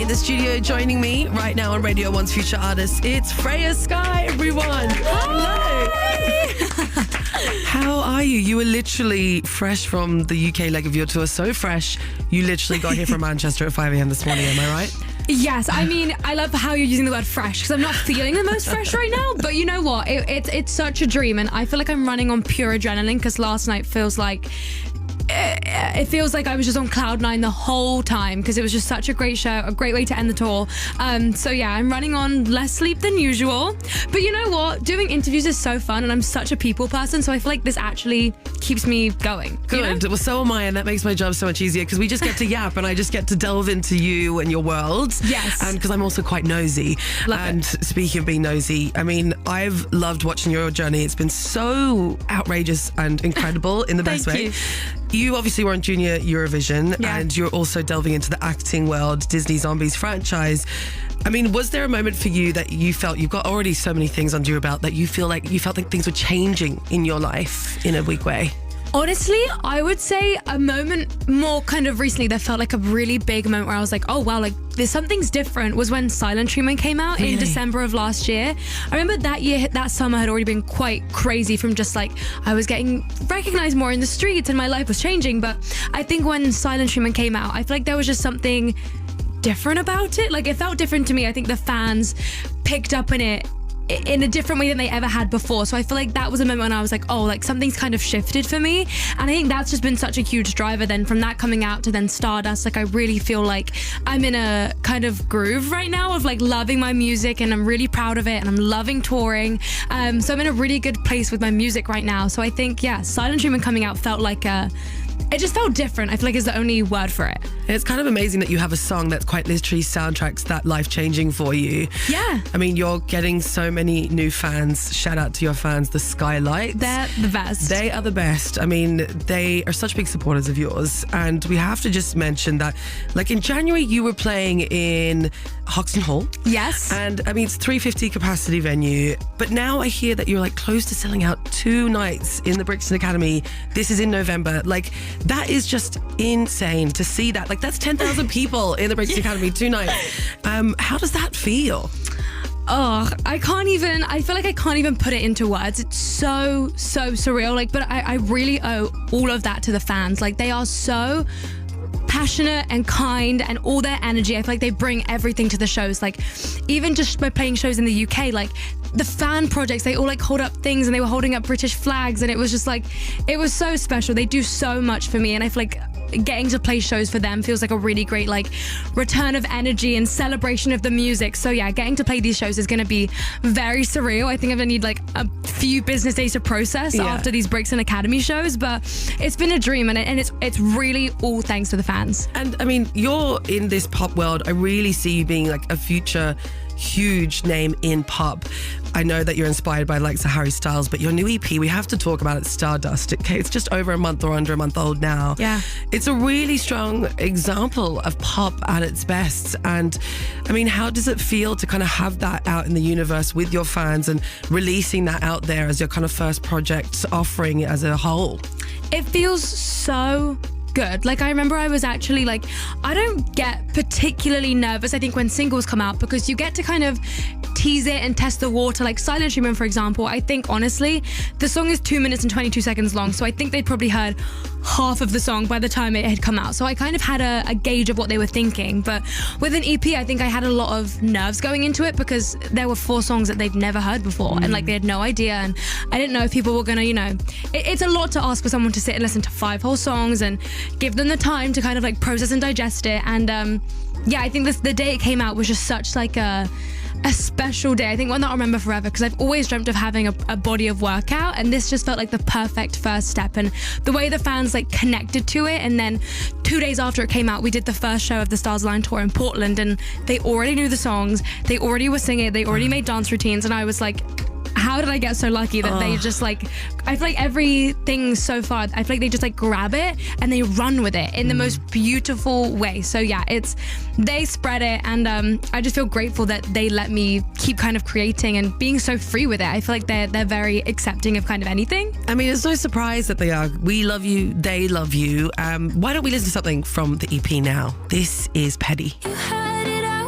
in the studio joining me right now on Radio 1's Future Artists. It's Freya, Skye, everyone. Hello. How are you? You were literally fresh from the UK leg of your tour. So fresh, you literally got here from Manchester at 5 a.m. this morning. Am I right? Yes, I mean, I love how you're using the word fresh because I'm not feeling the most fresh right now. But you know what? It's such a dream, and I feel like I'm running on pure adrenaline because last night feels like it feels like I was just on cloud nine the whole time because it was just such a great show, a great way to end the tour. So yeah, I'm running on less sleep than usual. But you know what? Doing interviews is so fun, and I'm such a people person, so I feel like this actually keeps me going. Good. You know? Well, so am I, and that makes my job so much easier because we just get to yap and I just get to delve into you and your world. Yes. And because I'm also quite nosy. Love it. Speaking of being nosy, I mean, I've loved watching your journey. It's been so outrageous and incredible in the best way. You obviously were on Junior Eurovision, and you're also delving into the acting world, Disney Zombies franchise. I mean, was there a moment for you that you felt you've got already so many things under your belt that you felt like things were changing in your life in a big way? Honestly, I would say a moment more kind of recently that felt like a really big moment where I was like, oh wow, like there's something's different was when Silent Treatment came out in December of last year. I remember that summer had already been quite crazy from just like I was getting recognized more in the streets and my life was changing. But I think when Silent Treatment came out, I feel like there was just something different about it. Like it felt different to me. I think the fans picked up on it in a different way than they ever had before. So I feel like that was a moment when I was like, oh, like something's kind of shifted for me. And I think that's just been such a huge driver then from that coming out to then Stardust. Like I really feel like I'm in a kind of groove right now of like loving my music, and I'm really proud of it, and I'm loving touring. So I'm in a really good place with my music right now. So I think, yeah, Silent Treatment coming out felt like it just felt different. I feel like is the only word for it. It's kind of amazing that you have a song that's quite literally soundtracks that life-changing for you. Yeah. I mean, you're getting so many new fans. Shout out to your fans, the Skylights. They're the best. They are the best. I mean, they are such big supporters of yours. And we have to just mention that, like in January, you were playing in Hoxton Hall. Yes. And I mean, it's 350 capacity venue. But now I hear that you're like close to selling out 2 nights in the Brixton Academy. This is in November. Like, that is just insane to see that. Like, that's 10,000 people in the Brixton Academy 2 nights. How does that feel? Oh, I feel like I can't even put it into words. It's so surreal. Like, but I really owe all of that to the fans. Like, they are so passionate and kind, and all their energy, I feel like they bring everything to the shows. Like even just by playing shows in the UK, like the fan projects, they all like hold up things, and they were holding up British flags, and it was just like, it was so special. They do so much for me, and I feel like getting to play shows for them feels like a really great like return of energy and celebration of the music. So yeah, getting to play these shows is going to be very surreal. I think I'm going to need like a few business days to process after these Brixton Academy shows, but it's been a dream, and it's really all thanks to the fans. And I mean, you're in this pop world. I really see you being like a future huge name in pop. I know that you're inspired by like Harry Styles, but your new EP, we have to talk about it, Stardust. Okay, it's just over a month or under a month old now. Yeah. It's a really strong example of pop at its best. And I mean, how does it feel to kind of have that out in the universe with your fans and releasing that out there as your kind of first project offering as a whole? It feels so good. Like I remember I was actually like, I don't get particularly nervous, I think, when singles come out, because you get to kind of tease it and test the water. Like Silent Treatment, for example, I think honestly the song is 2 minutes and 22 seconds long, so I think they'd probably heard half of the song by the time it had come out. So I kind of had a gauge of what they were thinking. But with an EP, I think I had a lot of nerves going into it because there were 4 songs that they'd never heard before, and like they had no idea, and I didn't know if people were gonna, you know, it's a lot to ask for someone to sit and listen to 5 whole songs and give them the time to kind of like process and digest it. And yeah, I think the day it came out was just such like a special day. I think one that I'll remember forever, because I've always dreamt of having a body of work out, and this just felt like the perfect first step. And the way the fans like connected to it, and then 2 days after it came out, we did the first show of the Stars Line tour in Portland, and they already knew the songs, they already were singing, they already made dance routines, and I was like, how did I get so lucky that they just like, I feel like everything so far, I feel like they just like grab it and they run with it in the most beautiful way. So yeah, they spread it, and I just feel grateful that they let me keep kind of creating and being so free with it. I feel like they're very accepting of kind of anything. I mean, it's no surprise that they are. We love you, they love you. Why don't we listen to something from the EP now? This is Petty. You had it out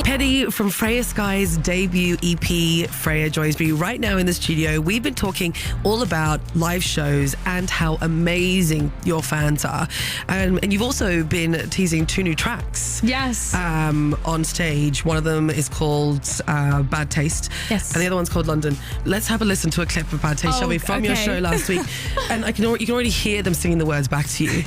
Petty from Freya Skye's debut EP, Freya Joys Me, right now in the studio. We've been talking all about live shows and how amazing your fans are. And you've also been teasing 2 new tracks. Yes. On stage. One of them is called Bad Taste. Yes. And the other one's called London. Let's have a listen to a clip of Bad Taste, shall we, from your show last week. And you can already hear them singing the words back to you.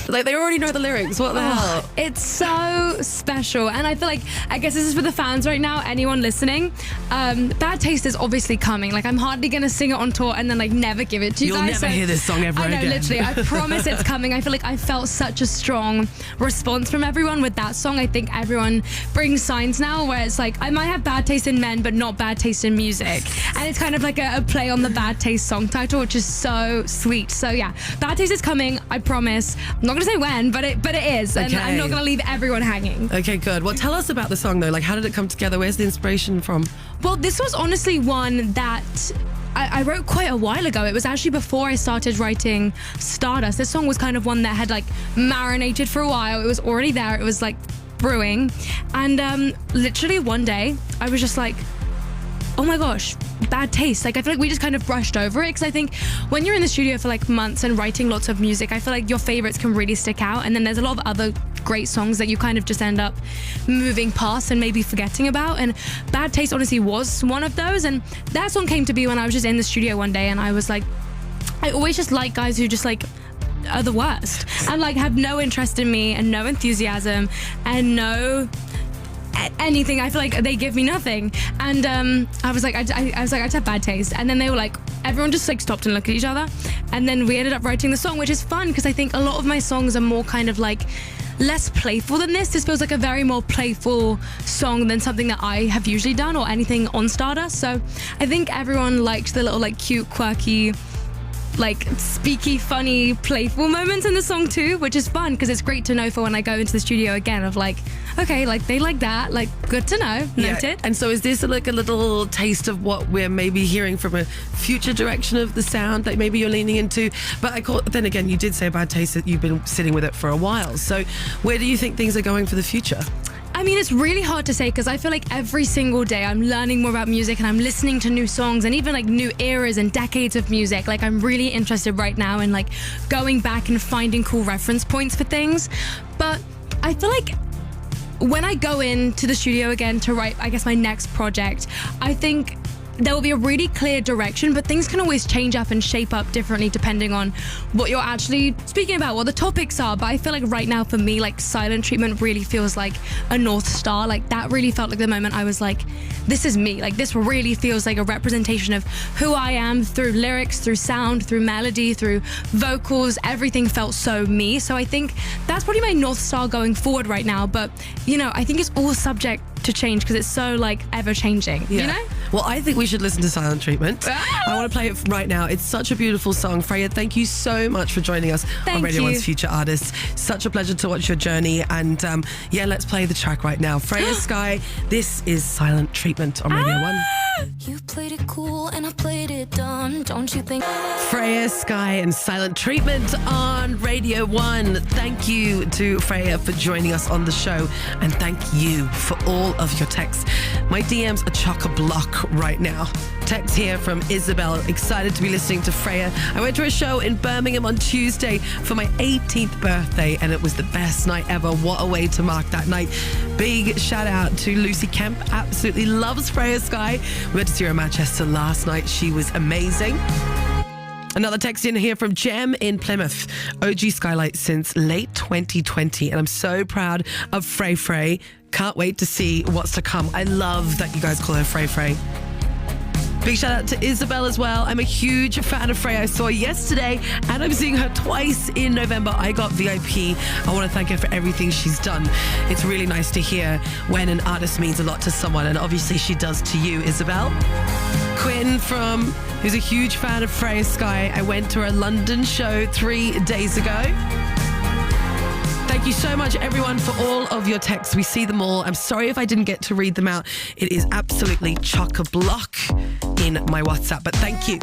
Like, they already know the lyrics. What the hell? It's so special. And I feel like, I guess this is for the fans right now, anyone listening. Bad Taste is obviously coming. Like, I'm hardly going to sing it on tour and then, like, never give it to you guys. You'll never hear this song ever again. I know, literally. I promise it's coming. I feel like I felt such a strong response from everyone with that song. I think everyone brings signs now where it's like, I might have bad taste in men, but not bad taste in music. And it's kind of like a play on the Bad Taste song title, which is so sweet. So, yeah, Bad Taste is coming. I promise. I'm not going to say when, but it is. And I'm not going to leave everyone hanging. Okay, good. Well, tell us about the song, though. Like, how did it come together? Where's the inspiration from? Well, this was honestly one that I wrote quite a while ago. It was actually before I started writing Stardust. This song was kind of one that had, like, marinated for a while. It was already there. It was, like, brewing. And literally one day, I was just like, oh my gosh, Bad Taste. Like, I feel like we just kind of brushed over it, because I think when you're in the studio for like months and writing lots of music, I feel like your favorites can really stick out, and then there's a lot of other great songs that you kind of just end up moving past and maybe forgetting about. And Bad Taste honestly was one of those, and that song came to be when I was just in the studio one day, and I was like, I always just like guys who just like are the worst and like have no interest in me and no enthusiasm and no anything. I feel like they give me nothing. And I was like, I just have bad taste. And then they were like, everyone just like stopped and looked at each other. And then we ended up writing the song, which is fun because I think a lot of my songs are more kind of like less playful than this. This feels like a very more playful song than something that I have usually done or anything on Stardust. So I think everyone liked the little like cute, quirky, like speaky, funny, playful moments in the song too, which is fun because it's great to know for when I go into the studio again of like, okay, like they like that, like good to know, noted. Yeah. And so is this like a little taste of what we're maybe hearing from a future direction of the sound that maybe you're leaning into? But then again, you did say Bad Taste that you've been sitting with it for a while. So where do you think things are going for the future? I mean, it's really hard to say because I feel like every single day I'm learning more about music and I'm listening to new songs and even like new eras and decades of music. Like I'm really interested right now in like going back and finding cool reference points for things. But I feel like when I go into the studio again to write, I guess, my next project, I think there will be a really clear direction, but things can always change up and shape up differently depending on what you're actually speaking about, what the topics are. But I feel like right now for me, like Silent Treatment really feels like a North Star. Like that really felt like the moment I was like, this is me. Like this really feels like a representation of who I am through lyrics, through sound, through melody, through vocals. Everything felt so me. So I think that's probably my North Star going forward right now. But, you know, I think it's all subject to change because it's so like ever changing, you know? Well, I think we should listen to Silent Treatment. I want to play it right now. It's such a beautiful song. Freya, thank you so much for joining us on Radio 1's Future Artists. Such a pleasure to watch your journey. And yeah, let's play the track right now. Freya Skye, this is Silent Treatment on Radio 1. You played it cool and I played it dumb, don't you think? Freya Skye and Silent Treatment on Radio 1. Thank you to Freya for joining us on the show, and thank you for all of your texts. My DMs are chock-a-block right now. Text here from Isabel, excited to be listening to Freya. I went to a show in Birmingham on Tuesday for my 18th birthday, and it was the best night ever. What a way to mark that night. Big shout out to Lucy Kemp, absolutely loves Freya Skye. We went to see her in Manchester last night. She was amazing. Another text in here from Jem in Plymouth. OG Skylight since late 2020, and I'm so proud of Frey Frey. Can't wait to see what's to come. I love that you guys call her Frey Frey. Big shout out to Isabel as well. I'm a huge fan of Freya. I saw her yesterday and I'm seeing her twice in November. I got VIP. I want to thank her for everything she's done. It's really nice to hear when an artist means a lot to someone, and obviously she does to you, Isabel. Quinn who's a huge fan of Freya Skye. I went to her London show 3 days ago. Thank you so much, everyone, for all of your texts. We see them all. I'm sorry if I didn't get to read them out. It is absolutely chock-a-block in my WhatsApp, but thank you.